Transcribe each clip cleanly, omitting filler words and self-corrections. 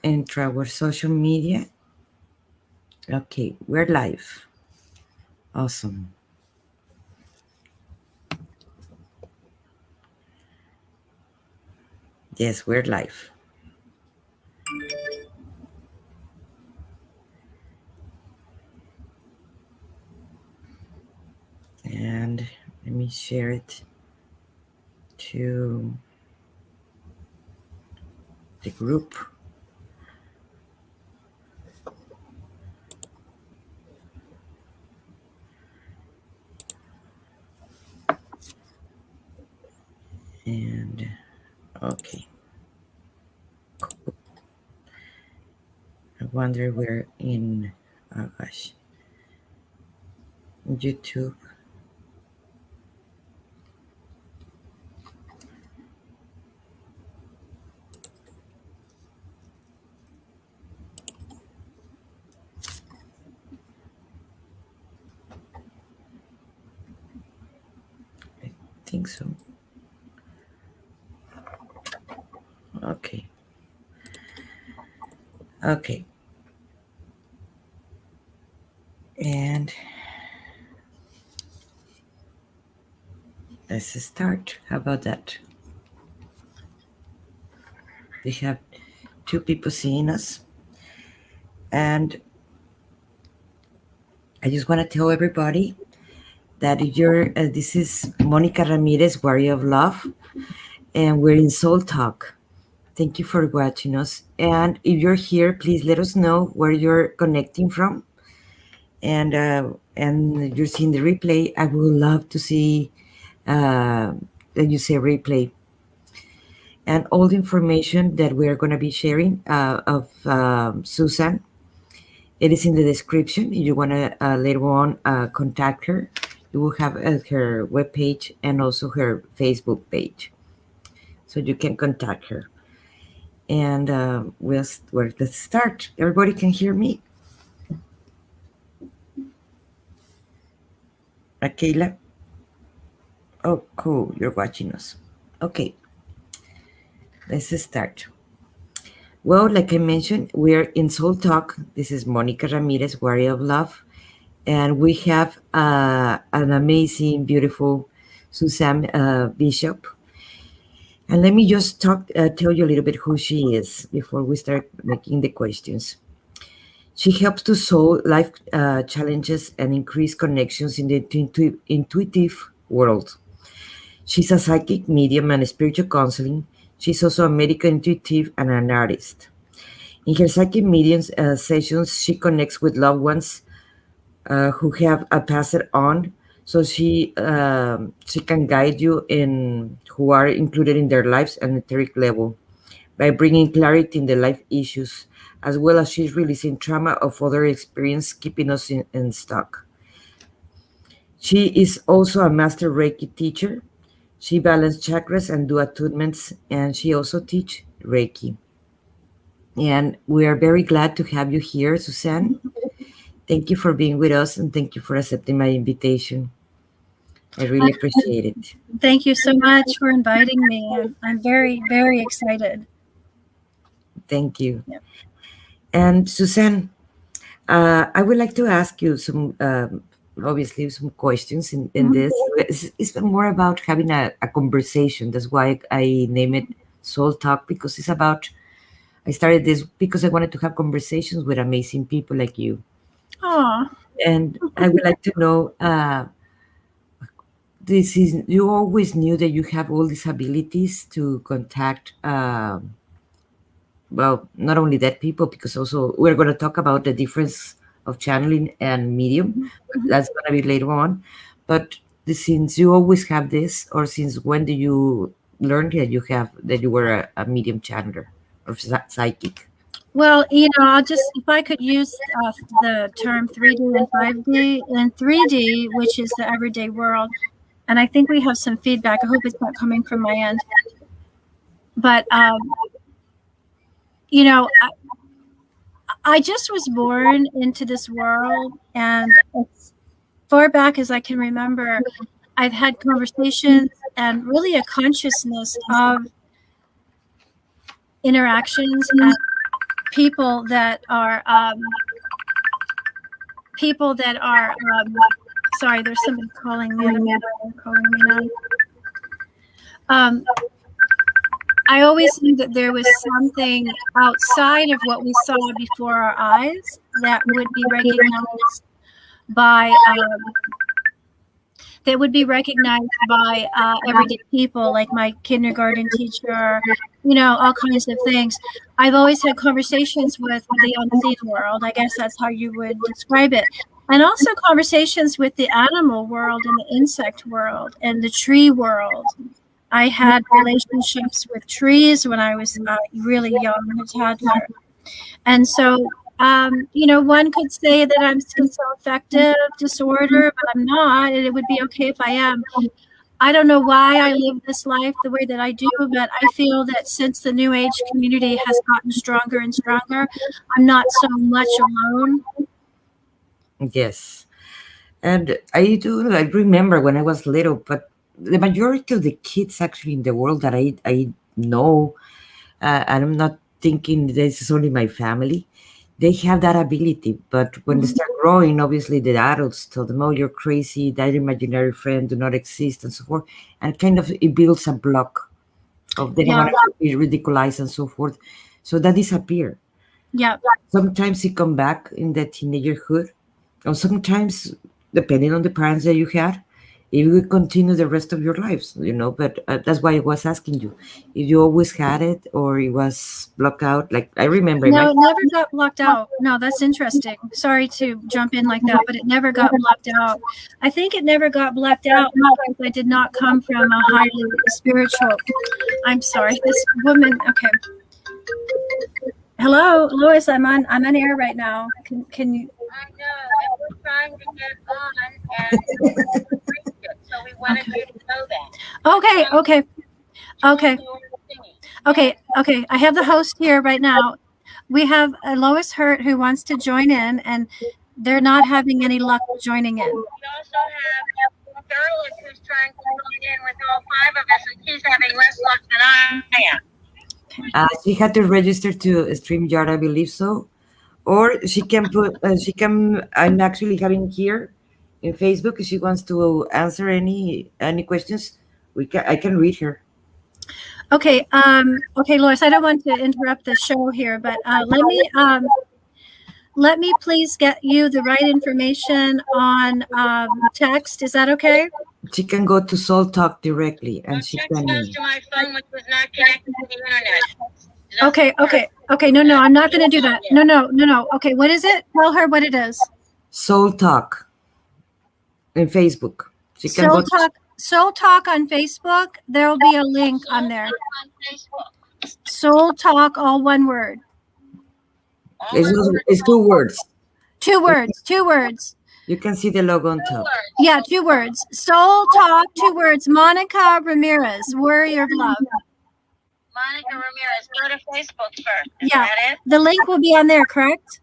enter our social media. Okay, we're live. Awesome. Yes, we're live. And let me share it to the group. And okay. I wonder where in, oh gosh, YouTube. I think so. Okay. Okay. And let's start. How about that? We have 2 people seeing us. And I just want to tell everybody that this is Monica Ramirez, Warrior of Love, and we're in Soul Talk. Thank you for watching us. And if you're here, please let us know where you're connecting from. And you're seeing the replay. I would love to see that you say replay. And all the information that we are going to be sharing of Suzanne, it is in the description. If you want to later on contact her, you will have her webpage and also her Facebook page. So you can contact her. And let's start. Everybody can hear me? Kayla? Oh, cool. You're watching us. Okay. Let's start. Well, like I mentioned, we're in Soul Talk. This is Monica Ramirez, Warrior of Love. And we have an amazing, beautiful Suzanne Bishop. And let me just tell you a little bit who she is before we start making the questions. She helps to solve life challenges and increase connections in the intuitive world. She's a psychic medium and spiritual counseling. She's also a medical intuitive and an artist. In her psychic medium sessions, she connects with loved ones who have passed on, so she can guide you in who are included in their lives at an etheric level by bringing clarity in the life issues, as well as she's releasing trauma of other experience, keeping us in stuck. She is also a Master Reiki Teacher. She balances chakras and do attunements, and she also teach Reiki. And we are very glad to have you here, Suzanne. Thank you for being with us, and thank you for accepting my invitation. I really appreciate it. Thank you so much for inviting me. I'm very, very excited. Thank you. Yeah. And Suzanne, I would like to ask you some, obviously, some questions in this. It's more about having a conversation. That's why I name it Soul Talk, because it's about, I started this because I wanted to have conversations with amazing people like you. Aww. And I would like to know, you always knew that you have all these abilities to contact, well, not only that people, because also we're going to talk about the difference of channeling and medium. That's going to be later on. But since you always have this, or since when do you learn that you were a medium channeler or psychic? Well, I'll just, if I could use the term 3D and 5D. In 3D, which is the everyday world, and I think we have some feedback. I hope it's not coming from my end. But, I just was born into this world, and as far back as I can remember, I've had conversations and really a consciousness of interactions at people that are sorry, there's somebody calling me. I always knew that there was something outside of what we saw before our eyes that would be recognized by everyday people, like my kindergarten teacher, all kinds of things. I've always had conversations with the unseen world. I guess that's how you would describe it. And also conversations with the animal world and the insect world and the tree world. I had relationships with trees when I was really young, a toddler. And so, one could say that I'm schizoaffective disorder, but I'm not, and it would be okay if I am. I don't know why I live this life the way that I do, but I feel that since the New Age community has gotten stronger and stronger, I'm not so much alone. Yes. And I remember when I was little, but the majority of the kids actually in the world that I know, and I'm not thinking this is only my family, they have that ability. But when they start growing, obviously the adults tell them, oh, you're crazy, that imaginary friend do not exist, and so forth. And kind of it builds a block of they don't want to be ridiculized and so forth. So that disappear. Yeah. Sometimes it come back in the teenagerhood, or sometimes, depending on the parents that you had, it will continue the rest of your lives, but that's why I was asking you if you always had it or it was blocked out. Like I remember. No, it never got blocked out. No, that's interesting. Sorry to jump in like that, but it never got blocked out. I think it never got blocked out because I did not come from a highly spiritual. I'm sorry, this woman. Okay. Hello, Lois. I'm on air right now. Can you? I know, and we're trying to get on, and so we wanted you to know that. Okay. I have the host here right now. We have Lois Hurt who wants to join in, and they're not having any luck joining in. We also have Charlotte who's trying to join in with all 5 of us, and she's having less luck than I am. She had to register to StreamYard, I believe so. Or she can I'm actually having here in Facebook, if she wants to answer any questions, I can read her. Okay, Lois, I don't want to interrupt the show here, but let me please get you the right information on text. Is that okay? She can go to Soul Talk directly, and she can. Goes to my phone, which was not connected to the internet. Okay. No, I'm not going to do that. No. Okay, what is it? Tell her what it is. Soul Talk in Facebook. She can Soul Talk on Facebook. There will be a link on there. Soul Talk, all one word. It's 2 words. 2 words. 2 words. You can see the logo on top. Yeah, 2 words. Soul Talk, 2 words. Monica Ramirez, Warrior of Love. Monica Ramirez, go to Facebook first. Is yeah, that it? The link will be on there, correct?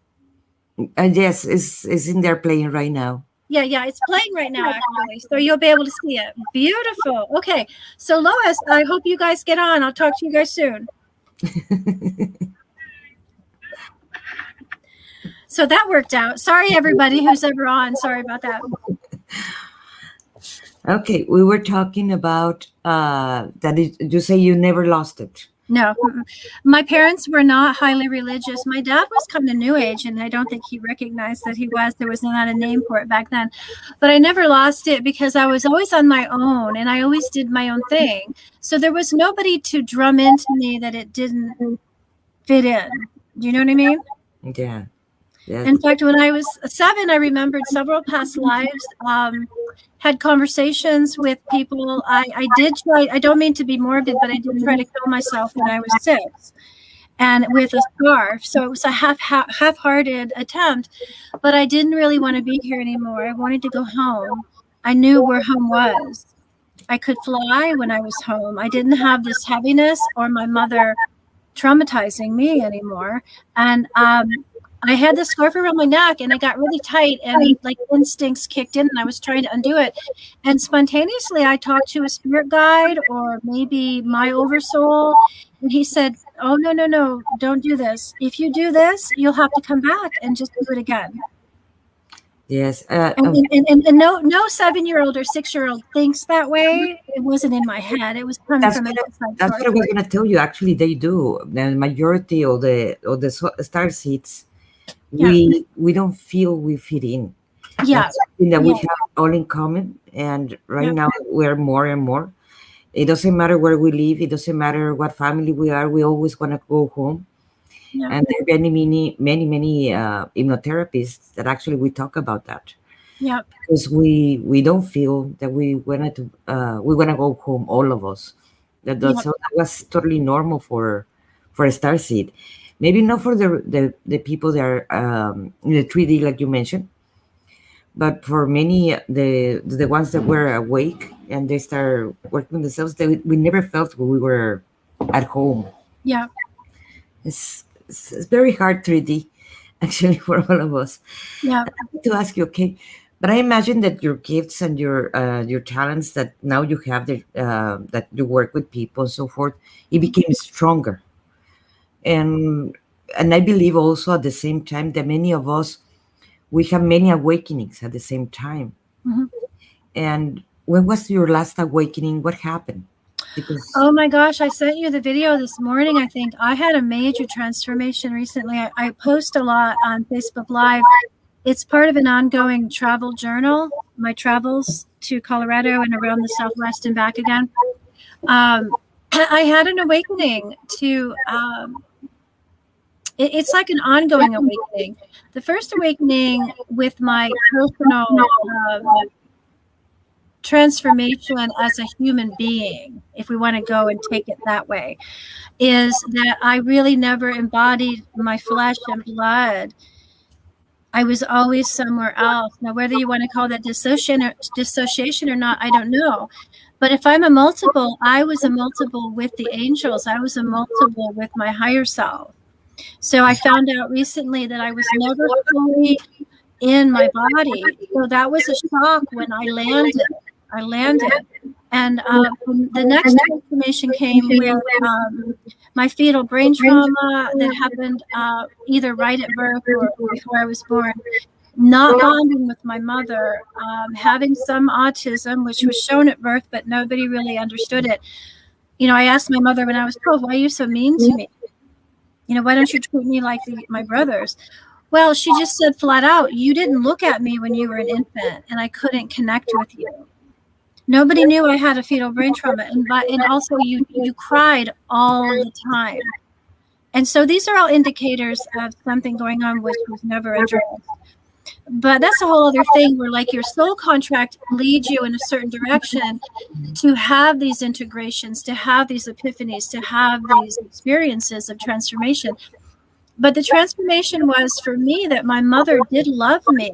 Yes, it's in there playing right now. Yeah, it's playing right now, actually. So you'll be able to see it. Beautiful. Okay, so Lois, I hope you guys get on. I'll talk to you guys soon. So that worked out. Sorry, everybody who's ever on. Sorry about that. Okay, we were talking about you say you never lost it. No, my parents were not highly religious. My dad was kind of New Age, and I don't think he recognized that he was. There was not a name for it back then. But I never lost it because I was always on my own, and I always did my own thing. So there was nobody to drum into me that it didn't fit in. Do you know what I mean? Yeah. Yes. In fact, when I was 7, I remembered several past lives, had conversations with people. I did try, I don't mean to be morbid, but I did try to kill myself when I was 6 and with a scarf. So it was a half-hearted attempt, but I didn't really want to be here anymore. I wanted to go home. I knew where home was. I could fly when I was home. I didn't have this heaviness or my mother traumatizing me anymore. And I had the scarf around my neck and it got really tight and like instincts kicked in and I was trying to undo it. And spontaneously I talked to a spirit guide or maybe my oversoul. And he said, oh, no, don't do this. If you do this, you'll have to come back and just do it again. Yes. And no 7-year-old or 6-year-old thinks that way. It wasn't in my head. It was coming from an outside That's source. what I was going to tell you. Actually, they do. The majority of the star seeds, we don't feel we fit in. Yeah. That's something that we have all in common. And right now, we're more and more. It doesn't matter where we live. It doesn't matter what family we are. We always want to go home. Yeah. And there are many hypnotherapists that actually we talk about that. Yeah. Because we don't feel that we want to go home, all of us. So that was totally normal for a starseed. Maybe not for the people that are in the 3D like you mentioned, but for many the ones that were awake and they start working themselves, we never felt we were at home. Yeah. It's very hard 3D actually for all of us. Yeah. I have to ask you, okay, but I imagine that your gifts and your talents that now you have that you work with people and so forth, it became stronger. And I believe also at the same time that many of us, we have many awakenings at the same time. Mm-hmm. And when was your last awakening? What happened? Because oh my gosh, I sent you the video this morning. I think I had a major transformation recently. I post a lot on Facebook Live. It's part of an ongoing travel journal, my travels to Colorado and around the Southwest and back again. I had an awakening to, it's like an ongoing awakening. The first awakening with my personal transformation as a human being, if we want to go and take it that way, is that I really never embodied my flesh and blood. I was always somewhere else. Now, whether you want to call that dissociation or not, I don't know. But if I'm a multiple, I was a multiple with the angels. I was a multiple with my higher self. So I found out recently that I was never fully in my body. So that was a shock when I landed. And the next transformation came with my fetal brain trauma that happened either right at birth or before I was born, not bonding with my mother, having some autism, which was shown at birth, but nobody really understood it. You know, I asked my mother when I was 12, why are you so mean to me? You know, why don't you treat me like my brothers? Well, she just said flat out, you didn't look at me when you were an infant and I couldn't connect with you. Nobody knew I had a fetal brain trauma. And also you cried all the time. And so these are all indicators of something going on which was never addressed. But that's a whole other thing where like your soul contract leads you in a certain direction to have these integrations, to have these epiphanies, to have these experiences of transformation. But the transformation was for me that my mother did love me,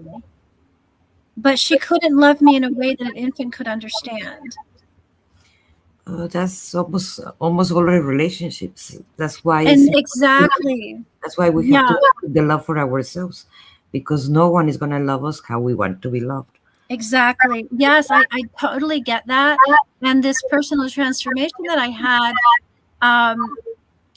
but she couldn't love me in a way that an infant could understand. That's almost all our relationships. That's why exactly. That's why we have to have the love for ourselves, because no one is going to love us how we want to be loved. Exactly. Yes, I totally get that. And this personal transformation that I had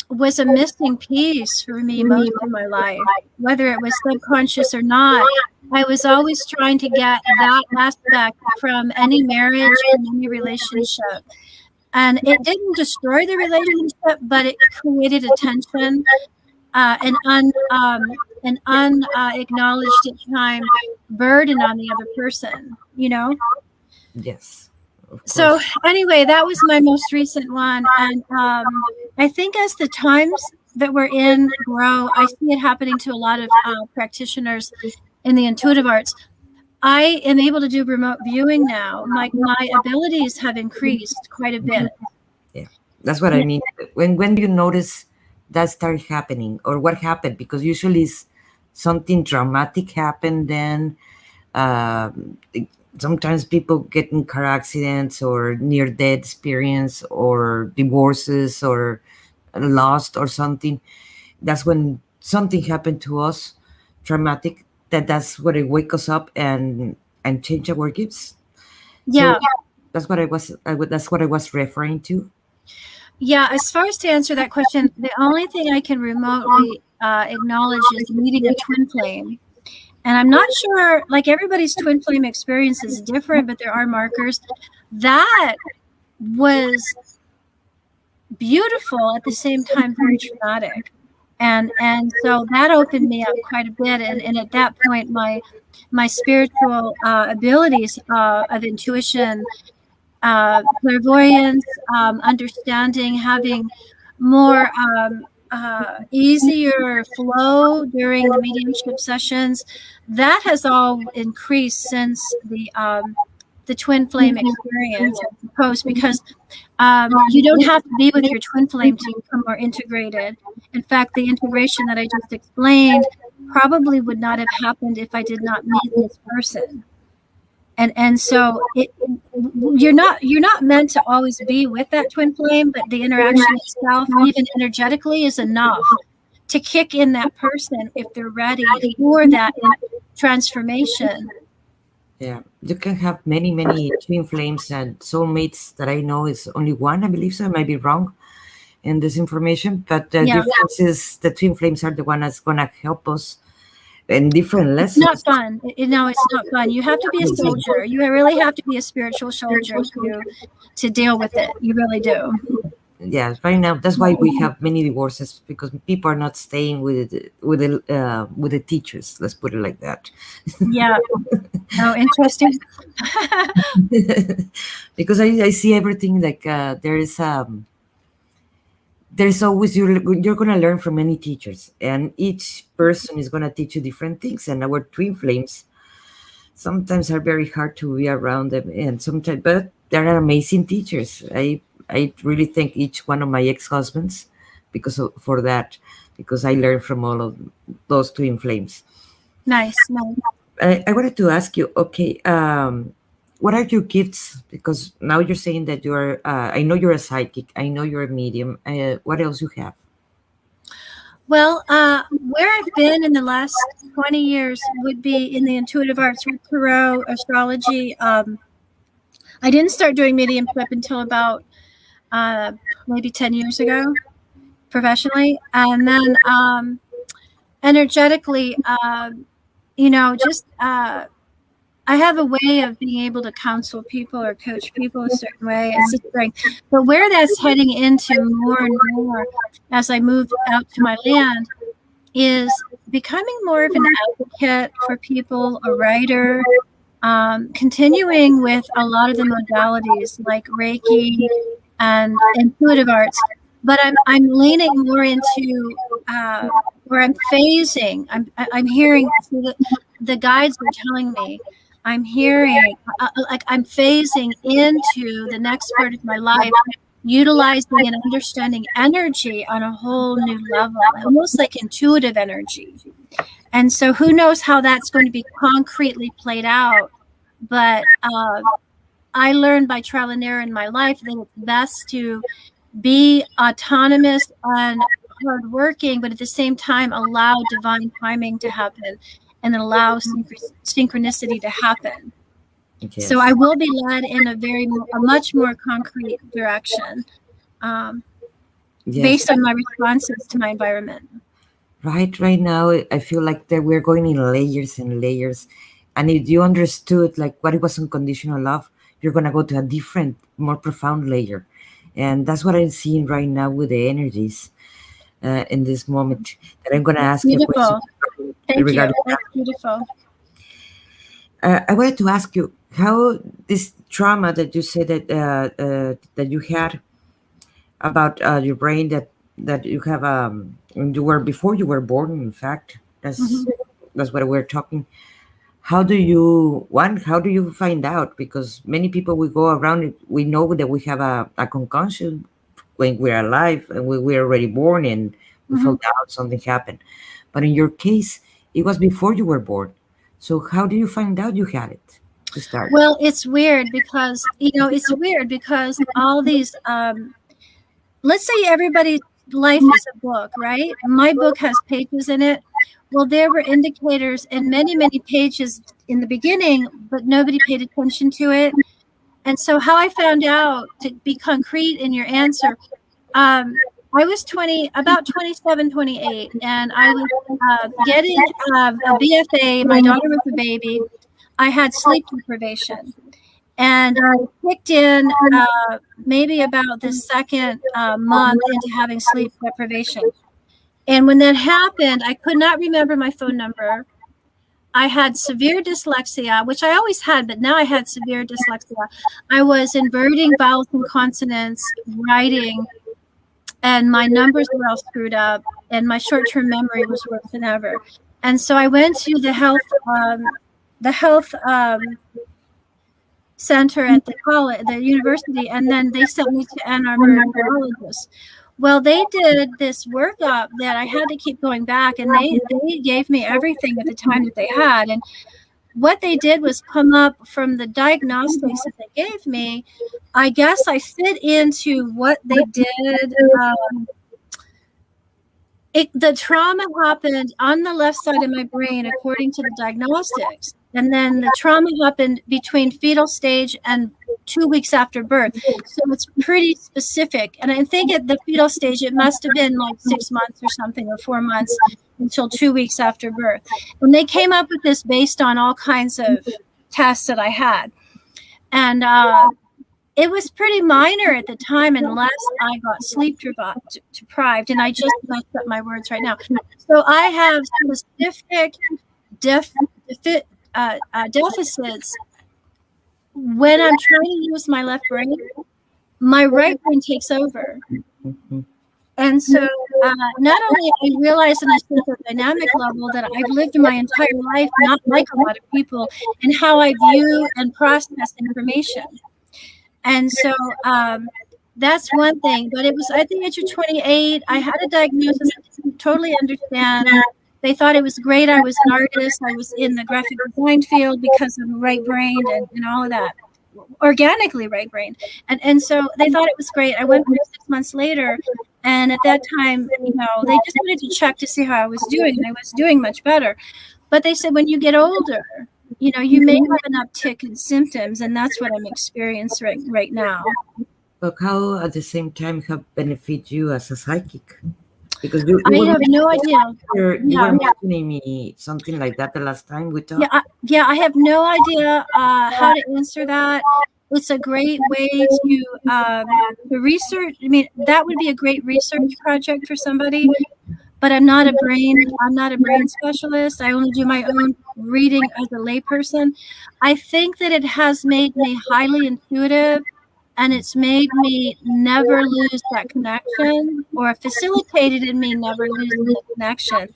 was a missing piece for me most of my life, whether it was subconscious or not. I was always trying to get that aspect from any marriage and any relationship. And it didn't destroy the relationship, but it created a tension, an unacknowledged at time burden on the other person, you know? Yes. So anyway, that was my most recent one. And I think as the times that we're in grow, I see it happening to a lot of practitioners in the intuitive arts. I am able to do remote viewing now. My abilities have increased quite a bit. Yeah, that's what I mean. When you notice that started happening, or what happened? Because usually it's something dramatic happened then. Sometimes people get in car accidents or near-death experience or divorces or lost or something. That's when something happened to us, traumatic. That's what it wake us up and change our gifts. Yeah, so that's what I was referring to. Yeah, as far as to answer that question, the only thing I can remotely acknowledge is meeting a twin flame. And I'm not sure, like everybody's twin flame experience is different, but there are markers. That was beautiful at the same time, very traumatic. And so that opened me up quite a bit. And at that point, my spiritual abilities of intuition, clairvoyance, understanding, having more easier flow during the mediumship sessions, that has all increased since the twin flame experience, I suppose, because you don't have to be with your twin flame to become more integrated. In fact, the integration that I just explained probably would not have happened if I did not meet this person. And so you're not meant to always be with that twin flame, but the interaction itself, even energetically, is enough to kick in that person if they're ready for that transformation. Yeah, you can have many, many twin flames and soulmates that I know is only one, I believe so. I might be wrong in this information, but the difference is the twin flames are the one that's going to help us in different lessons. It's not fun. No, it's not fun. You have to be a soldier. You really have to be a spiritual soldier to deal with it. You really do. Yeah, right now that's why we have many divorces, because people are not staying with the teachers. Let's put it like that. Yeah. Oh, interesting. Because I see everything like there's always you're going to learn from many teachers, and each person is going to teach you different things. And our twin flames sometimes are very hard to be around them, and sometimes, but they're amazing teachers. I really thank each one of my ex-husbands because I learned from all of those twin flames. Nice. I wanted to ask you, okay, what are your gifts? Because now you're saying that you're, I know you're a psychic, I know you're a medium. What else you have? Well, where I've been in the last 20 years would be in the intuitive arts with tarot, astrology. I didn't start doing mediumship until about maybe 10 years ago, professionally. And then energetically, I have a way of being able to counsel people or coach people a certain way. It's a strength. But where that's heading into more and more as I moved out to my land is becoming more of an advocate for people, a writer, continuing with a lot of the modalities like Reiki and intuitive arts. But I'm leaning more into where I'm phasing. I'm hearing the guides are telling me. I'm hearing like I'm phasing into the next part of my life, utilizing and understanding energy on a whole new level, almost like intuitive energy. And so who knows how that's going to be concretely played out. But I learned by trial and error in my life that it's best to be autonomous and hardworking, but at the same time allow divine timing to happen and allow synchronicity to happen. Yes. So I will be led in a much more concrete direction based on my responses to my environment. Right now, I feel like that we're going in layers and layers. And if you understood like what it was unconditional love, you're going to go to a different, more profound layer. And that's what I'm seeing right now with the energies in this moment. That I'm going to ask you a question. Thank you. That's beautiful. I wanted to ask you how this trauma that you said that you had about your brain that you have when you were before you were born. In fact, that's what we're talking. How do you find out? Because many people will go around. We know that we have a concussion when we're alive and we're already born and we fell down, something happened. But in your case, it was before you were born. So how do you find out you had it to start? Well, it's weird because all these, let's say everybody's life is a book, right? My book has pages in it. Well, there were indicators and many, many pages in the beginning, but nobody paid attention to it. And so how I found out, to be concrete in your answer, I was about 27, 28, and I was getting a BFA. My daughter was a baby. I had sleep deprivation, and I kicked in maybe about the second month into having sleep deprivation. And when that happened, I could not remember my phone number. I had severe dyslexia, which I always had, but now I had severe dyslexia. I was inverting vowels and consonants, writing, and my numbers were all screwed up, and my short-term memory was worse than ever. And so I went to the health center at the college, the university, and then they sent me to Ann Arbor neurologist. Well, they did this workup that I had to keep going back, and they gave me everything at the time that they had. And what they did was come up from the diagnostics that they gave me. I guess I fit into what they did. The trauma happened on the left side of my brain, according to the diagnostics. And then the trauma happened between fetal stage and 2 weeks after birth. So it's pretty specific. And I think at the fetal stage, it must have been like 6 months or something, or 4 months until 2 weeks after birth. And they came up with this based on all kinds of tests that I had. And it was pretty minor at the time, unless I got sleep deprived. And I just messed up my words right now. So I have specific deficits when I'm trying to use my left brain. My right brain takes over. And so not only I realize on a psychodynamic level that I've lived my entire life not like a lot of people in how I view and process information. And so that's one thing. But it was at the age of 28, I had a diagnosis I didn't totally understand. They thought it was great. I was an artist. I was in the graphic design field because I'm right-brained and all of that. Organically right-brained. And so they thought it was great. I went 6 months later, and at that time, they just wanted to check to see how I was doing, and I was doing much better. But they said, when you get older, you may have an uptick in symptoms, and that's what I'm experiencing right now. But how, at the same time, have benefit you as a psychic? Because I have no idea. You were mentioning me something like that the last time we talked. I have no idea how to answer that. It's a great way to research. I mean, that would be a great research project for somebody. But I'm not a brain specialist. I only do my own reading as a layperson. I think that it has made me highly intuitive, and it's made me never lose that connection, or facilitated in me never losing the connection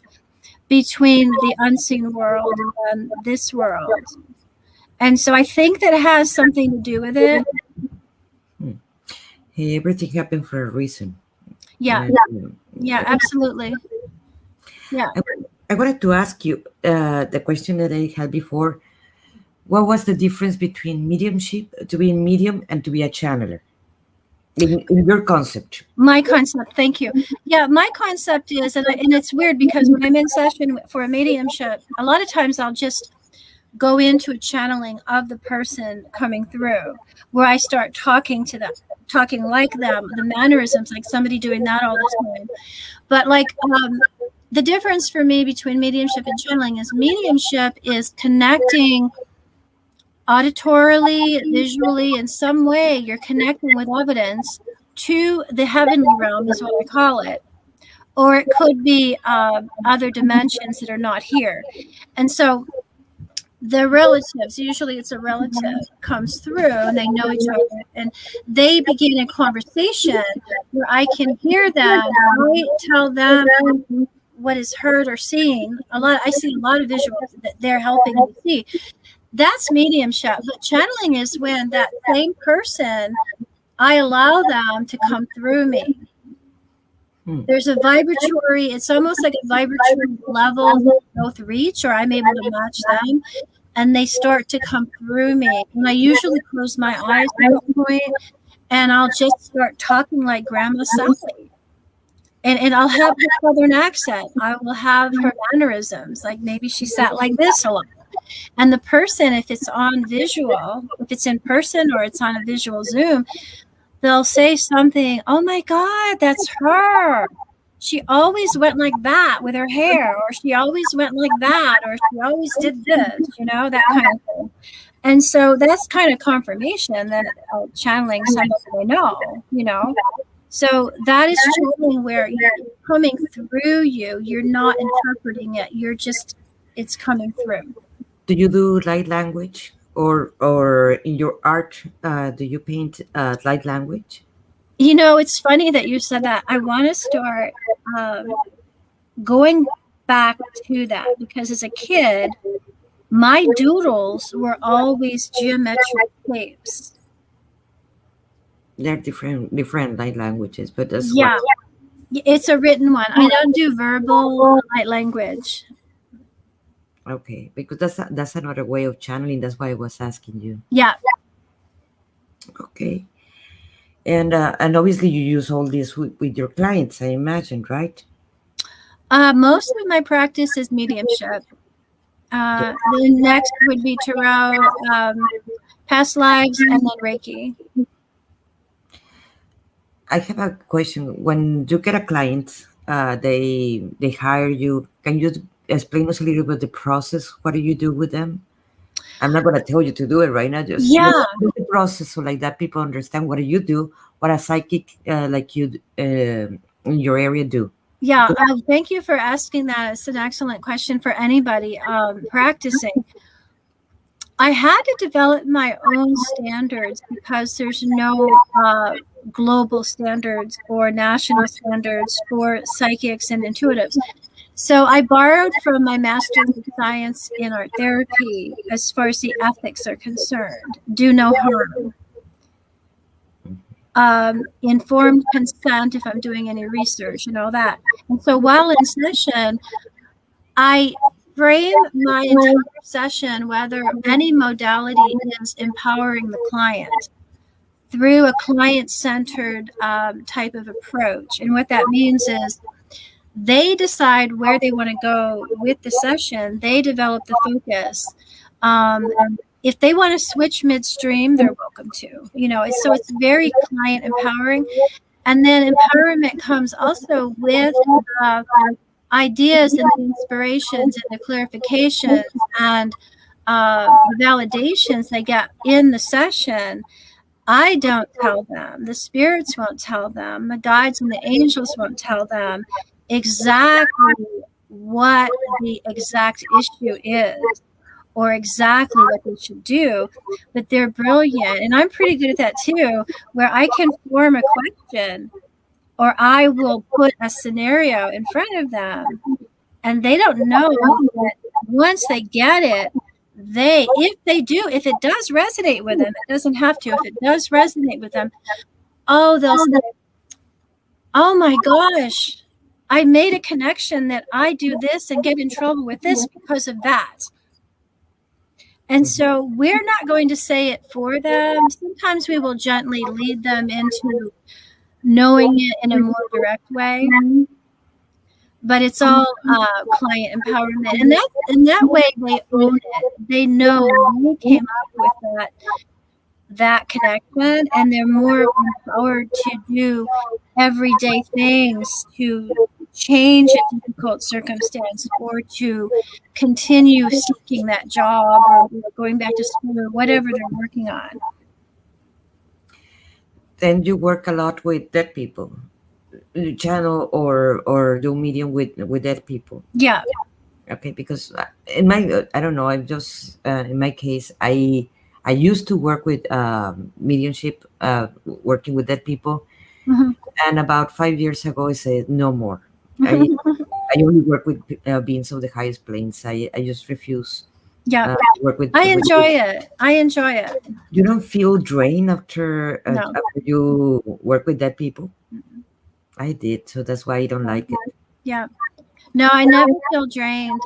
between the unseen world and this world. And so I think that it has something to do with it. Hey, everything happened for a reason. Yeah, absolutely. Yeah. I wanted to ask you the question that I had before. What was the difference between mediumship, to be a medium, and to be a channeler? In your concept. My concept, thank you. Yeah, my concept is, and it's weird because when I'm in session for a mediumship, a lot of times I'll just go into a channeling of the person coming through, where I start talking to them, talking like them, the mannerisms, like somebody doing that all the time. But the difference for me between mediumship and channeling is mediumship is connecting auditorily, visually, in some way. You're connecting with evidence to the heavenly realm, is what I call it. Or it could be other dimensions that are not here. And so the relatives, usually it's a relative, comes through and they know each other, and they begin a conversation where I can hear them. I tell them what is heard or seen. I see a lot of visuals that they're helping me see. That's mediumship. But channeling is when that same person, I allow them to come through me. There's a vibratory, it's almost like a vibratory level that both reach, or I'm able to match them, and they start to come through me. And I usually close my eyes at that point, and I'll just start talking like Grandma Sally. And I'll have her Southern accent. I will have her mannerisms, like maybe she sat like this a lot. And the person, if it's on visual, if it's in person or it's on a visual Zoom, they'll say something, oh my God, that's her. She always went like that with her hair, or she always went like that, or she always did this, that kind of thing. And so that's kind of confirmation that channeling somebody they know. So that is channeling where you're coming through you. You're not interpreting it. It's coming through. Do you do light language, or in your art, do you paint light language? It's funny that you said that. I want to start going back to that, because as a kid, my doodles were always geometric shapes. They're different light languages, but that's Yeah, it's a written one. I don't do verbal light language. okay, because that's another way of channeling. That's why I was asking you. Yeah. Okay. And obviously you use all this with your clients, I imagine, right? Most of my practice is mediumship. The next would be tarot, past lives, and then Reiki. I have a question. When you get a client, they hire you. Can you explain us a little bit the process? What do you do with them? I'm not going to tell you to do it right now. Just do the process, so like that people understand what do you do, what a psychic like you in your area do. Yeah, thank you for asking that. It's an excellent question for anybody practicing. I had to develop my own standards because there's no global standards or national standards for psychics and intuitives. So I borrowed from my Master of Science in Art Therapy as far as the ethics are concerned. Do no harm. Informed consent if I'm doing any research and all that. And so while in session, I frame my entire session, whether any modality is empowering the client, through a client-centered type of approach. And what that means is they decide where they want to go with the session. They develop the focus. If they want to switch midstream, they're welcome to. So it's very client empowering. And then empowerment comes also with ideas and inspirations and the clarifications and validations they get in the session. I don't tell them. The spirits won't tell them. The guides and the angels won't tell them exactly what the exact issue is or exactly what they should do, but they're brilliant. And I'm pretty good at that too, where I can form a question or I will put a scenario in front of them and they don't know that once they get it, if it does resonate with them, it doesn't have to, if it does resonate with them, they'll say, oh my gosh, I made a connection that I do this and get in trouble with this because of that. And so we're not going to say it for them. Sometimes we will gently lead them into knowing it in a more direct way. But it's all client empowerment. And that way they own it. They know we came up with that connection, and they're more empowered to do everyday things to change a difficult circumstance or to continue seeking that job or going back to school or whatever they're working on. Then you work a lot with dead people. You channel or do medium with dead people. Yeah. Okay, because in my I don't know, I'm just in my case, I used to work with mediumship, working with dead people, and about 5 years ago I said no more. I only work with beings of the highest planes. I just refuse. Yeah, work with. I enjoy it. You don't feel drained after No. after you work with dead people? I did, so that's why I don't like it. Yeah. No, I never feel drained.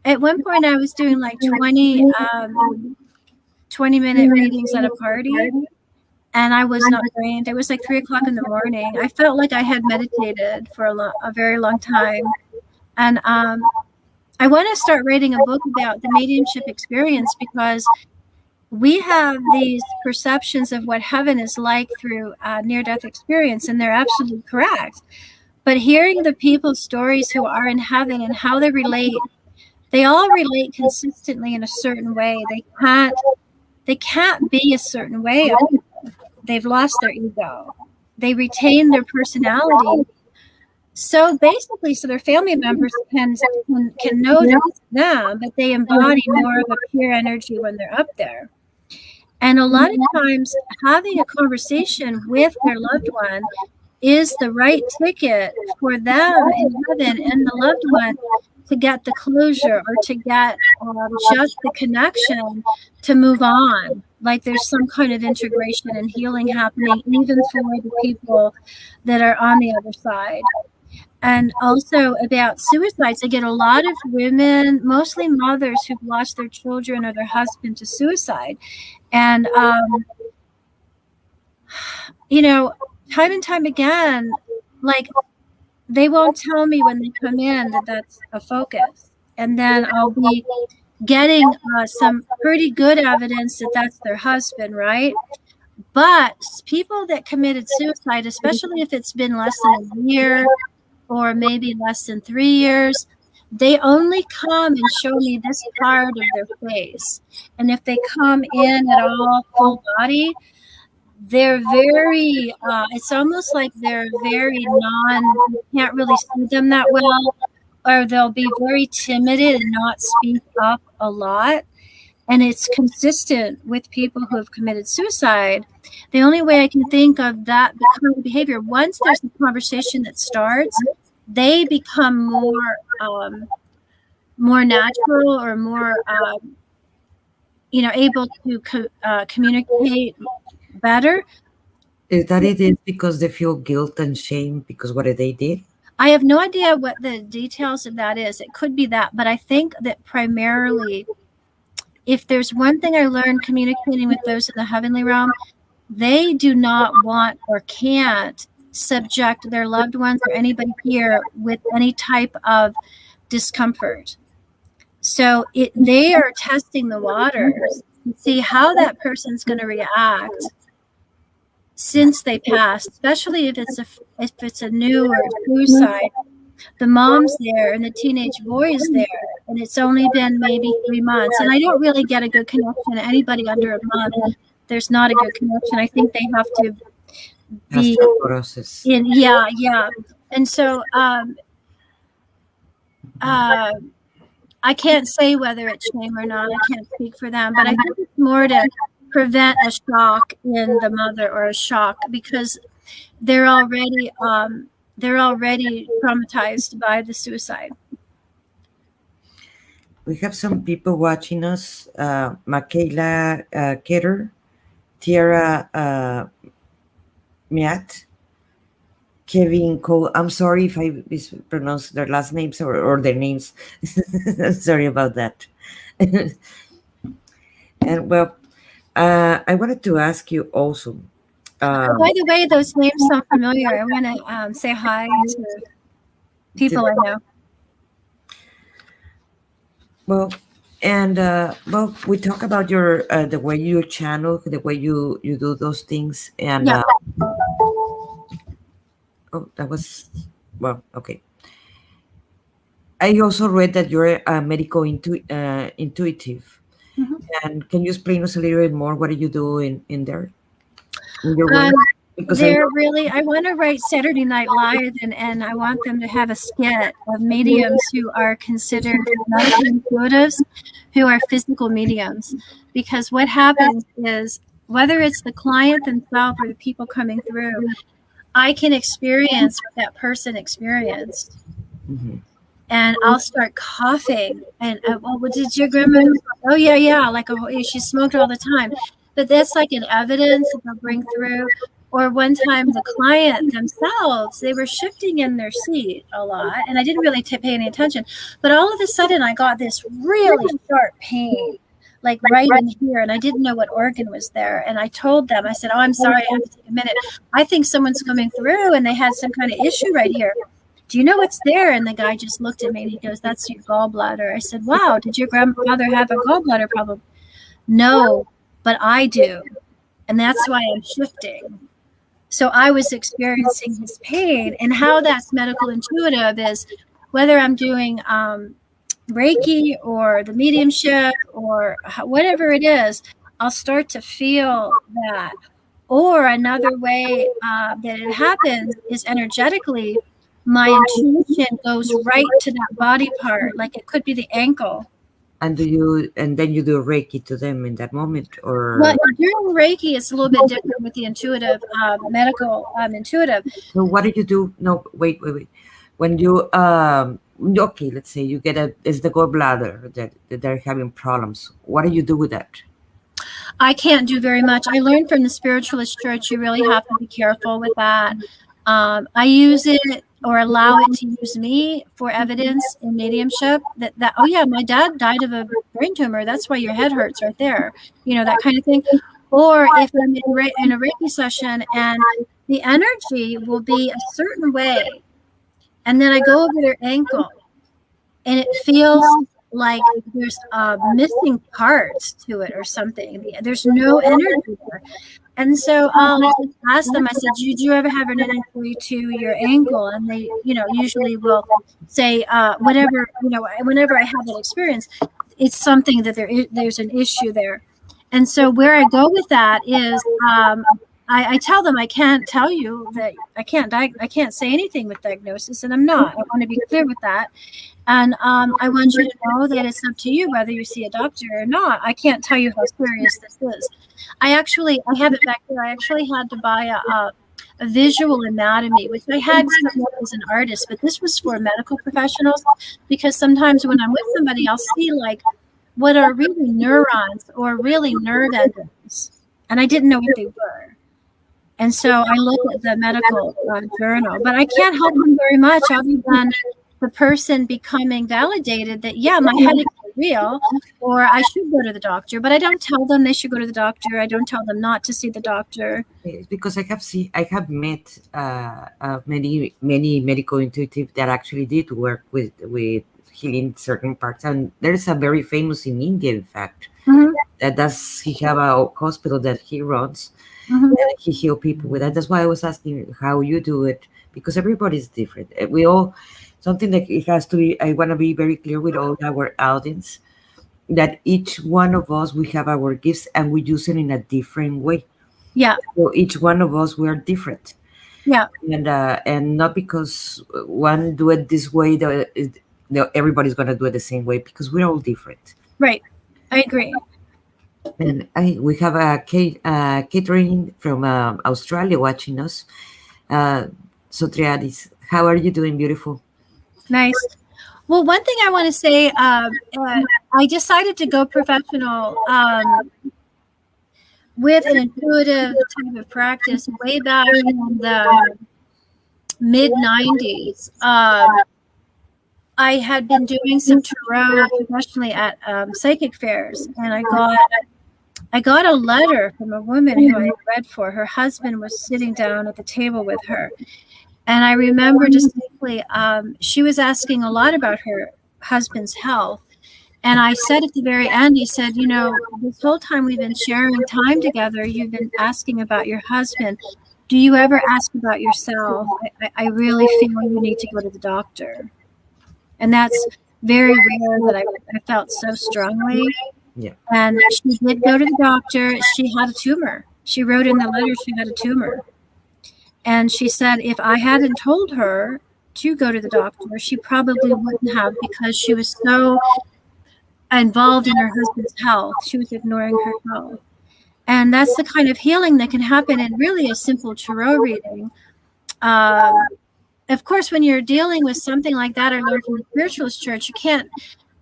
At one point I was doing like 20-minute readings at a party, and I was not drained. It was like 3:00 in the morning. I felt like I had meditated for a very long time. And I want to start writing a book about the mediumship experience because we have these perceptions of what heaven is like through near-death experience, and they're absolutely correct. But hearing the people's stories who are in heaven and how they relate, they all relate consistently in a certain way. They can't be a certain way. They've lost their ego. They retain their personality. So basically, so their family members can know that it's them, but they embody more of a pure energy when they're up there. And a lot of times, having a conversation with their loved one is the right ticket for them in heaven and the loved one to get the closure or to get just the connection to move on. Like there's some kind of integration and healing happening, even for the people that are on the other side. And also about suicides, I get a lot of women, mostly mothers, who've lost their children or their husband to suicide. And, you know, time and time again, like they won't tell me when they come in that that's a focus. And then I'll be getting some pretty good evidence that that's their husband, right? But people that committed suicide, especially if it's been less than a year or maybe less than 3 years, they only come and show me this part of their face. And if they come in at all full body, they're very, it's almost like they're very you can't really see them that well, or they'll be very timid and not speak up a lot. And it's consistent with people who have committed suicide. The only way I can think of that kind of behavior, once there's a conversation that starts, they become more natural or more, able to communicate better. Is that it is because they feel guilt and shame because what they did? I have no idea what the details of that is. It could be that, but I think that primarily, if there's one thing I learned communicating with those in the heavenly realm, they do not want or can't subject their loved ones or anybody here with any type of discomfort. So they are testing the waters to see how that person's going to react since they passed, especially if it's a new or suicide. The mom's there and the teenage boy is there, and it's only been maybe 3 months. And I don't really get a good connection. Anybody under a month, there's not a good connection. I think they have to be in, yeah. And so I can't say whether it's shame or not. I can't speak for them, but I think it's more to prevent a shock in the mother or a shock because they're already traumatized by the suicide. We have some people watching us. Michaela Ketter, Tiara Miat, Kevin Cole. I'm sorry if I mispronounced their last names or their names. Sorry about that. And well, I wanted to ask you also. By the way, those names sound familiar. I want to say hi to people I know. Well, and we talk about your the way you channel, the way you do those things, and Yeah. that was okay. I also read that you're a medical intuitive, and can you explain us a little bit more? What do you do in there? In your work? Because I want to write Saturday Night Live, and I want them to have a skit of mediums who are considered medical intuitives, who are physical mediums. Because what happens is, whether it's the client themselves or the people coming through, I can experience what that person experienced. Mm-hmm. And I'll start coughing. And, what did your grandma? Oh, yeah. Like, she smoked all the time. But that's like an evidence that they'll bring through. Or one time the client themselves, they were shifting in their seat a lot. And I didn't really pay any attention. But all of a sudden, I got this really sharp pain, like right in here. And I didn't know what organ was there. And I told them, I said, I'm sorry, I have to take a minute. I think someone's coming through and they had some kind of issue right here. Do you know what's there? And the guy just looked at me and he goes, that's your gallbladder. I said, wow, did your grandfather have a gallbladder problem? No, but I do. And that's why I'm shifting. So I was experiencing his pain, and how that's medical intuitive is whether I'm doing Reiki or the mediumship or whatever it is, I'll start to feel that. Or another way that it happens is energetically, my intuition goes right to that body part, like it could be the ankle. And then you do Reiki to them in that moment, or Well, during Reiki, it's a little bit different with the intuitive, medical intuitive. so what do you do? No, wait. When you okay, let's say you get it's the gallbladder that they're having problems. What do you do with that? I can't do very much. I learned from the spiritualist church, you really have to be careful with that. I use it or allow it to use me for evidence in mediumship that oh yeah, my dad died of a brain tumor. That's why your head hurts right there. You know, that kind of thing. Or if I'm in a Reiki session and the energy will be a certain way, and then I go over their ankle and it feels like there's missing parts to it or something. There's no energy there. And so I'll just ask them, I said, did you ever have an injury to your ankle? And they, usually will say, whenever I have that experience, it's something that there's an issue there. And so where I go with that is, I tell them I can't tell you that I can't say anything with diagnosis, and I'm not. I want to be clear with that. And I want you to know that it's up to you whether you see a doctor or not. I can't tell you how serious this is. I have it back there. I actually had to buy a visual anatomy, which I had as an artist, but this was for medical professionals, because sometimes when I'm with somebody, I'll see like what are really neurons or really nerve endings, and I didn't know what they were. And so I look at the medical journal, but I can't help them very much other than the person becoming validated that, yeah, my headache is real, or I should go to the doctor. But I don't tell them they should go to the doctor. I don't tell them not to see the doctor. Because I have met many medical intuitive that actually did work with healing certain parts, and there's a very famous in India, in fact, he have a hospital that he runs. And he heal people with that. That's why I was asking how you do it, because everybody's different. We all, something that it has to be, I want to be very clear with all our audience, that each one of us, we have our gifts and we use it in a different way. Yeah. So each one of us, we are different. Yeah. And not because one do it this way, everybody's going to do it the same way, because we're all different. Right. I agree. And we have Catherine from Australia watching us. So Triadis, how are you doing, beautiful? Nice. Well, one thing I want to say, I decided to go professional with an intuitive type of practice way back in the mid-90s. I had been doing some tarot professionally at psychic fairs, and I got a letter from a woman who I read for. Her husband was sitting down at the table with her. And I remember distinctly, she was asking a lot about her husband's health. And I said at the very end, he said, this whole time we've been sharing time together, you've been asking about your husband. Do you ever ask about yourself? I really feel you need to go to the doctor. And that's very rare that I felt so strongly. Yeah. And she did go to the doctor. She had a tumor. She wrote in the letter she had a tumor. And she said if I hadn't told her to go to the doctor, she probably wouldn't have, because she was so involved in her husband's health. She was ignoring her health. And that's the kind of healing that can happen in really a simple tarot reading. Of course, when you're dealing with something like that, I learned from the spiritualist church, you can't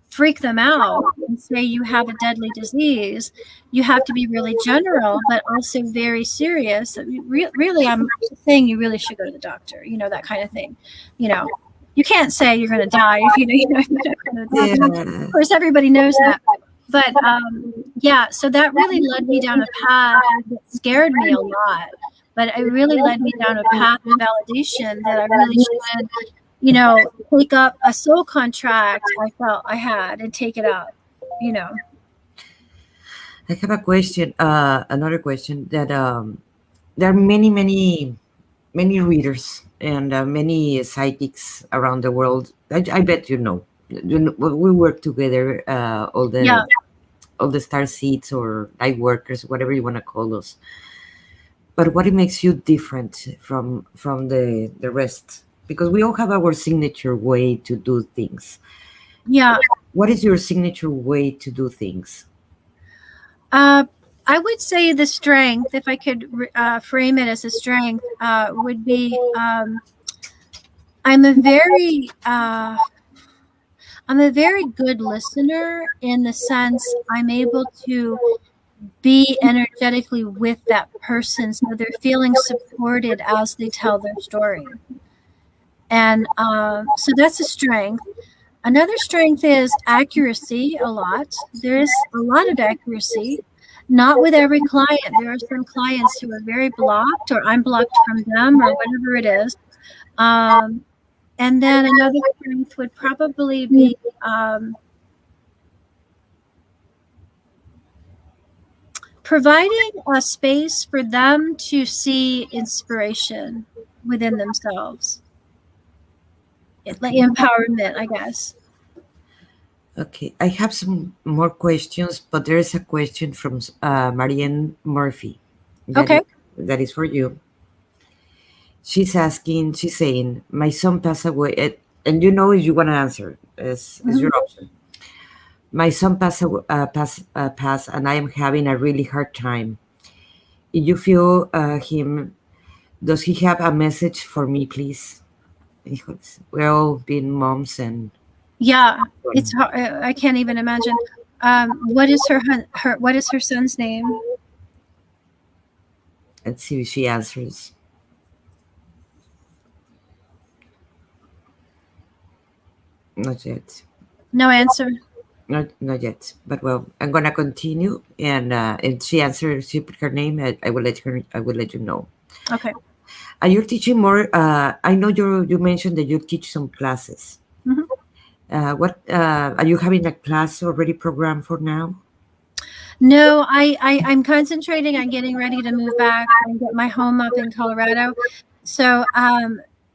freak them out and say you have a deadly disease. You have to be really general, but also very serious. Really, I'm saying you really should go to the doctor, that kind of thing. You can't say you're going to die if you're not going to die. Of course, everybody knows that. But so that really led me down a path that scared me a lot. But it really led me down a path of validation that I really should, take up a soul contract I felt I had and take it up, I have a question, another question that there are many readers and many psychics around the world. I bet you know. We work together, Yeah. all the star seeds or light workers, whatever you want to call us. But what it makes you different from the rest? Because we all have our signature way to do things. Yeah. What is your signature way to do things? I would say the strength, if I could frame it as a strength, would be I'm a very good listener, in the sense I'm able to be energetically with that person, so they're feeling supported as they tell their story. And so that's a strength. Another strength is accuracy. A lot. There's a lot of accuracy. Not with every client. There are some clients who are very blocked, or I'm blocked from them, or whatever it is. And then another strength would probably be providing a space for them to see inspiration within themselves. Like empowerment, I guess. Okay, I have some more questions, but there is a question from Marianne Murphy. Okay. That is for you. She's saying, my son passed away, and you know if you want to answer, is your option. My son passed, and I am having a really hard time. If you feel him, does he have a message for me, please? Hijos, we're all being moms and Yeah, it's hard. I can't even imagine. What is what is her son's name? let's see if she answers. Not yet. No answer. Not yet. But well, I'm gonna continue, and if she answers, she put her name. I will let her. I will let you know. Okay. You're teaching more. I know you mentioned that you teach some classes. Mhm. What are you having a class already programmed for now? No, I'm concentrating on getting ready to move back and get my home up in Colorado. So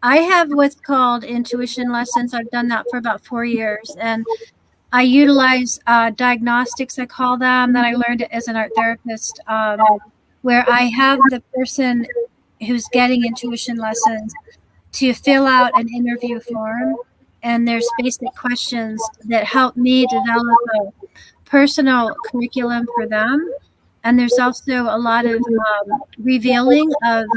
I have what's called intuition lessons. I've done that for about 4 years, and I utilize diagnostics, I call them, that I learned as an art therapist, where I have the person who's getting intuition lessons to fill out an interview form, and there's basic questions that help me develop a personal curriculum for them. And there's also a lot of revealing of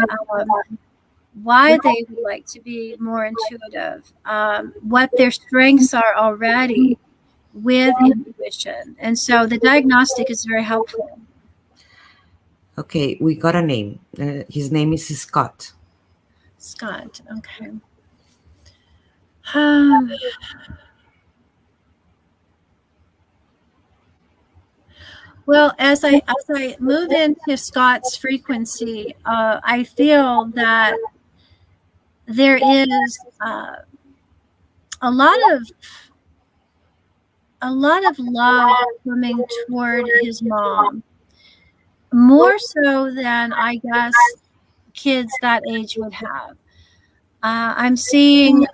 why they would like to be more intuitive, what their strengths are already with intuition. And so the diagnostic is very helpful. Okay, we got a name. His name is Scott. Scott, okay. Well, as I move into Scott's frequency, I feel that there is a lot of love coming toward his mom, more so than I guess kids that age would have. I'm seeing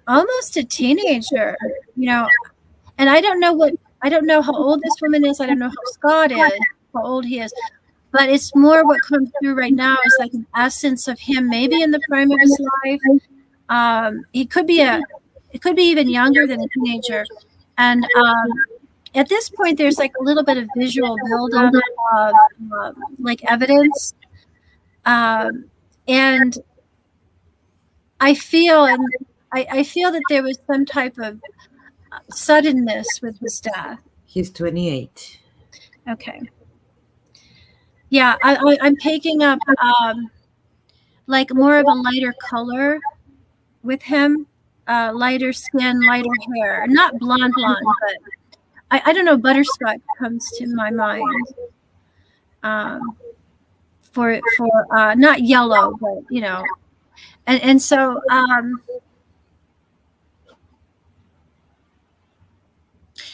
almost a teenager, and I don't know how old this woman is. I don't know how Scott is, how old he is, but it's more what comes through right now is like an essence of him, maybe in the prime of his life. It could be even younger than a teenager, and at this point, there's like a little bit of visual buildup of like evidence, and I feel that there was some type of suddenness with his death. He's 28. Okay. Yeah, I'm picking up like more of a lighter color with him, lighter skin, lighter hair. Not blonde, but I don't know, butterscotch comes to my mind. For not yellow, but and so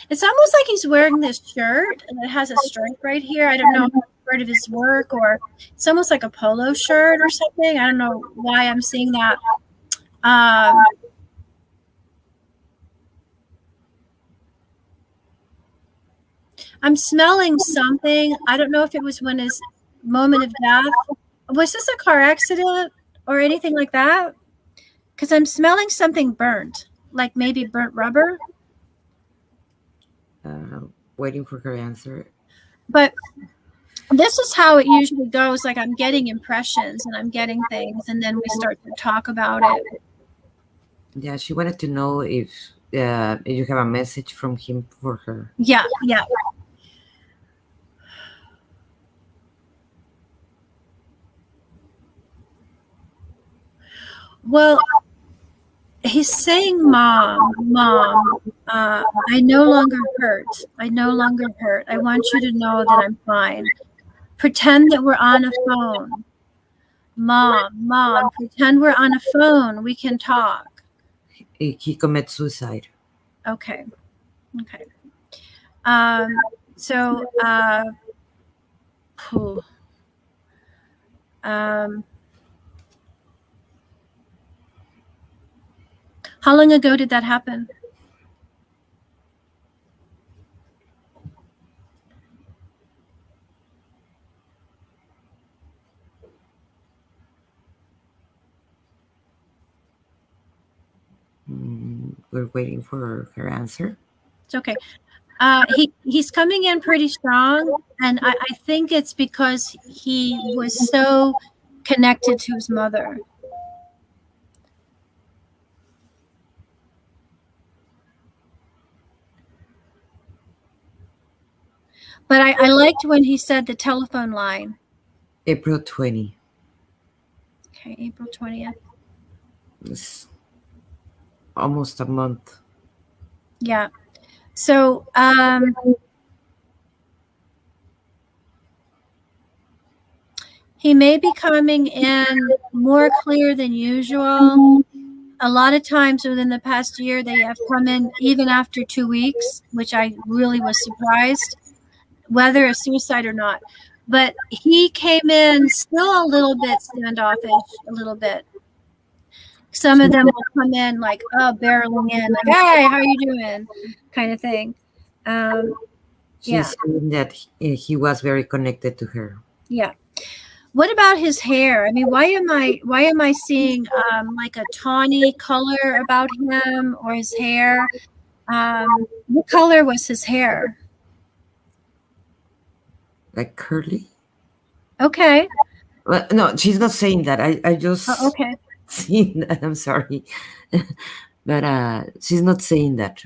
It's almost like he's wearing this shirt and it has a stripe right here. I don't know if it's part of his work or it's almost like a polo shirt or something. I don't know why I'm seeing that. I'm smelling something. I don't know if it was when his moment of death. Was this a car accident or anything like that? Because I'm smelling something burnt, like maybe burnt rubber. Waiting for her answer. But this is how it usually goes. Like I'm getting impressions and I'm getting things, and then we start to talk about it. Yeah, she wanted to know if you have a message from him for her. Yeah. Well, he's saying, Mom, I no longer hurt. I no longer hurt. I want you to know that I'm fine. Pretend that we're on a phone. Mom, pretend we're on a phone. We can talk. He commits suicide. Okay. How long ago did that happen? We're waiting for her answer. It's okay. He's coming in pretty strong, and I think it's because he was so connected to his mother. But I liked when he said the telephone line. April 20. Okay, April 20th. It's almost a month. Yeah. So he may be coming in more clear than usual. A lot of times within the past year, they have come in even after 2 weeks, which I really was surprised, whether a suicide or not. But he came in still a little bit standoffish, a little bit. Some of them will come in like, barreling in, like, hey, how are you doing? Kind of thing. She's saying that he was very connected to her. Yeah. What about his hair? I mean, why am I seeing like a tawny color about him or his hair? What color was his hair? Like curly? Okay. Well, no, she's not saying that. I just okay. seen that. I'm sorry. But she's not saying that.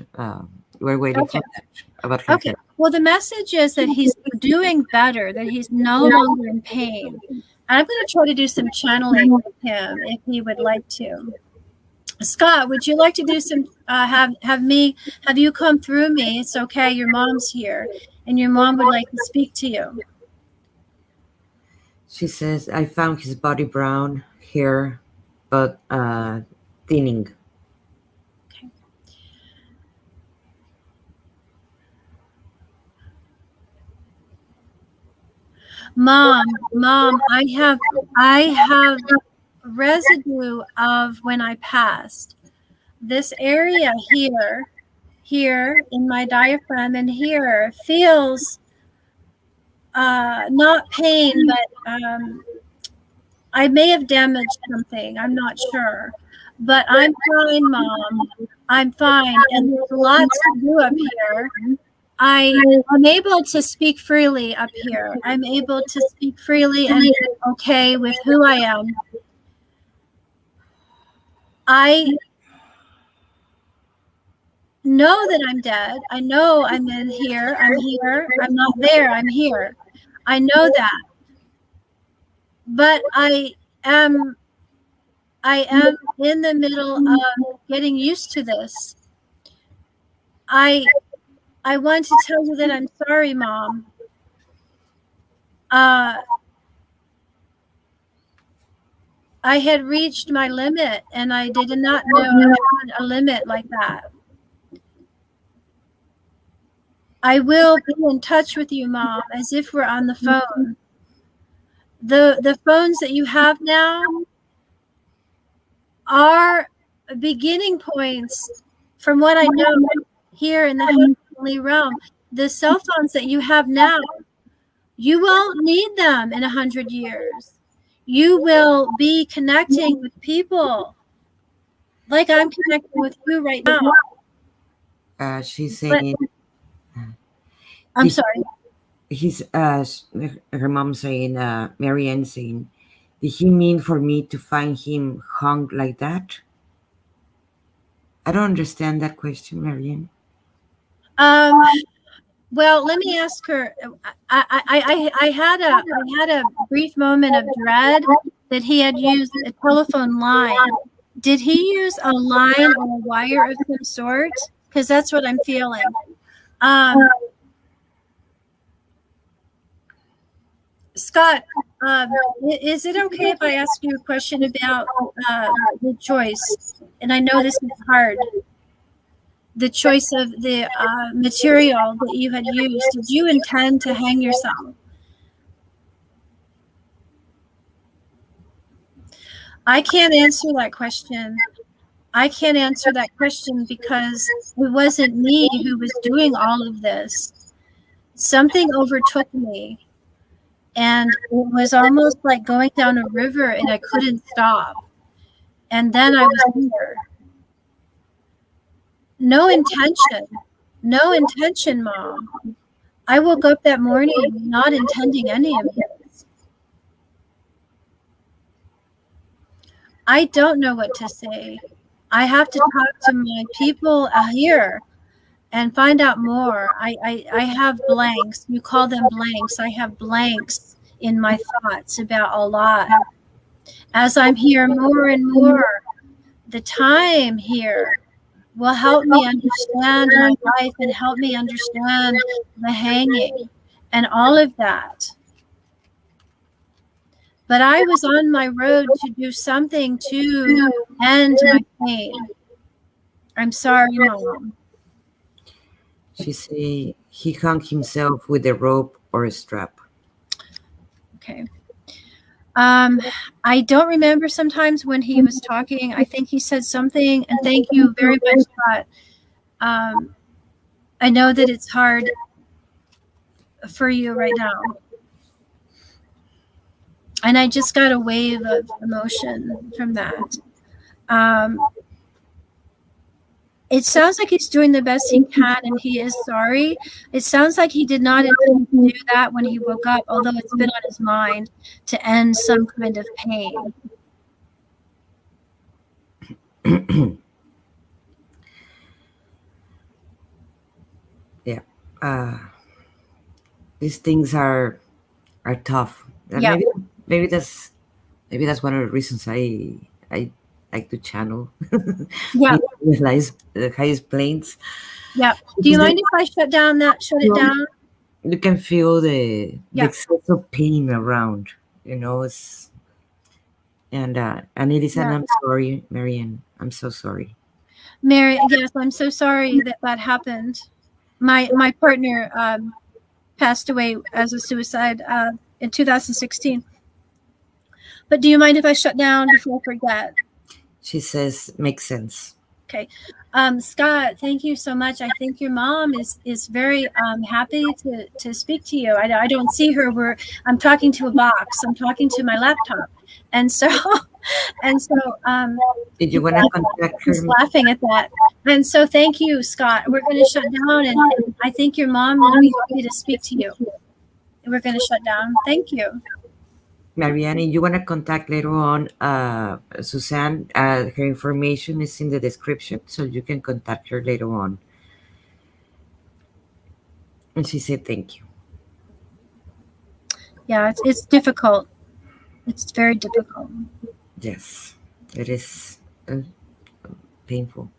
We're waiting for that about her hair. Well, the message is that he's doing better, that he's no longer in pain. I'm going to try to do some channeling with him if he would like to. Scott, would you like to do some, have you come through me? It's okay. Your mom's here and your mom would like to speak to you. She says, I found his body brown, hair, but thinning. Okay. Mom, I have residue of when I passed. This area here in my diaphragm and here feels not pain, but I may have damaged something. I'm not sure. But I'm fine, Mom. I'm fine. And there's lots to do up here. I'm able to speak freely up here. I'm able to speak freely and be okay with who I am. I know that I'm dead. I know I'm in here. I'm here. I'm not there. I'm here. I know that. But I am in the middle of getting used to this. I want to tell you that I'm sorry, Mom. I had reached my limit and I did not know I had a limit like that. I will be in touch with you, Mom, as if we're on the phone. The phones that you have now are beginning points from what I know here in the heavenly realm. The cell phones that you have now, you won't need them in 100 years. You will be connecting with people like I'm connecting with you right now. She's But saying, I'm sorry. her mom saying, Marianne saying, did he mean for me to find him hung like that? I don't understand that question, Marianne. Well, let me ask her. I had a brief moment of dread that he had used a telephone line. Did he use a line or a wire of some sort? Because that's what I'm feeling. Scott, is it okay if I ask you a question about the choice? And I know this is hard. The choice of the material that you had used. Did you intend to hang yourself? I can't answer that question. I can't answer that question because it wasn't me who was doing all of this. Something overtook me. And it was almost like going down a river and I couldn't stop. And then I was here. No intention, Mom. I woke up that morning not intending any of this. I don't know what to say. I have to talk to my people here and find out more. I have blanks. You call them blanks. I have blanks in my thoughts about a lot. As I'm here more and more, the time here will help me understand my life and help me understand the hanging and all of that. But I was on my road to do something to end my pain. I'm sorry, Mom. She say he hung himself with a rope or a strap. Okay. I don't remember sometimes when he was talking. I think he said something, and thank you very much, Scott. I know that it's hard for you right now. And I just got a wave of emotion from that. It sounds like he's doing the best he can and he is sorry. It sounds like he did not intend to do that when he woke up, although it's been on his mind to end some kind of pain. Yeah. These things are tough. And Yeah. maybe that's one of the reasons I like to channel. Yeah. Realize the highest planes. Yeah. Do you mind if I shut it down? You can feel the Yeah. excess of pain around, it's and it is, and Yeah. I'm sorry, Marianne. I'm so sorry. Mary, yes, I'm so sorry that happened. My partner passed away as a suicide in 2016. But do you mind if I shut down before I forget? She says, makes sense. Okay. Scott, thank you so much. I think your mom is very happy to speak to you. I don't see her. I'm talking to a box. I'm talking to my laptop. And so Did you want to contact her? Just laughing at that. And so thank you, Scott. We're going to shut down, and I think your mom will be happy to speak to you. We're going to shut down. Thank you. Marianne, you want to contact later on Suzanne. Her information is in the description, so you can contact her later on. And she said thank you. Yeah, it's difficult. It's very difficult. Yes, it is painful.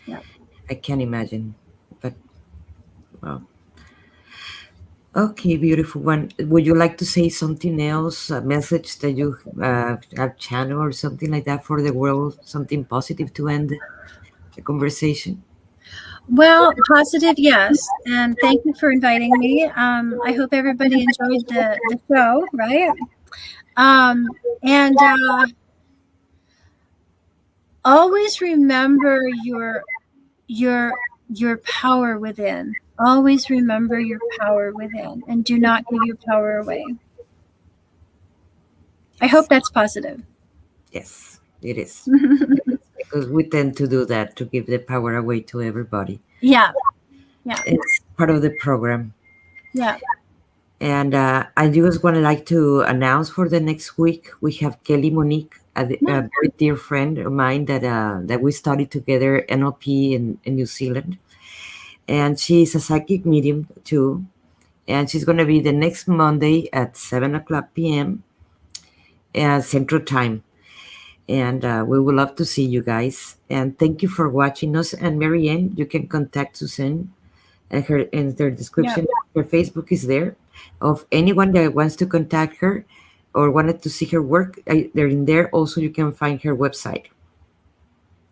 Yeah. I can't imagine, but well. Okay, beautiful one. Would you like to say something else, a message that you have channeled or something like that for the world, something positive to end the conversation? Well, positive, yes. And thank you for inviting me. I hope everybody enjoyed the show, right? And always remember your power within. Always remember your power within, and do not give your power away. I hope that's positive. Yes, it is. Because we tend to do that, to give the power away to everybody. Yeah. It's part of the program. Yeah. And I just want to like to announce for the next week, we have Kelly Monique, a very dear friend of mine that we studied together NLP in New Zealand. And she's a psychic medium too. And she's going to be the next Monday at 7:00 p.m. Central Time. And we would love to see you guys. And thank you for watching us. And Marianne, you can contact Suzanne. And her in their description, her Facebook is there. Of anyone that wants to contact her or wanted to see her work, they're in there. Also, you can find her website,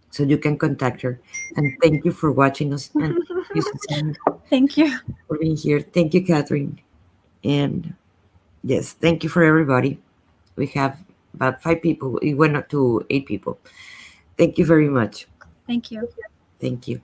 so you can contact her. And thank you for watching us. And thank you, Suzanne, Thank you. for being here. Thank you, Catherine. And yes, thank you for everybody. We have about 5 people. It went up to 8 people. Thank you very much. Thank you. Thank you.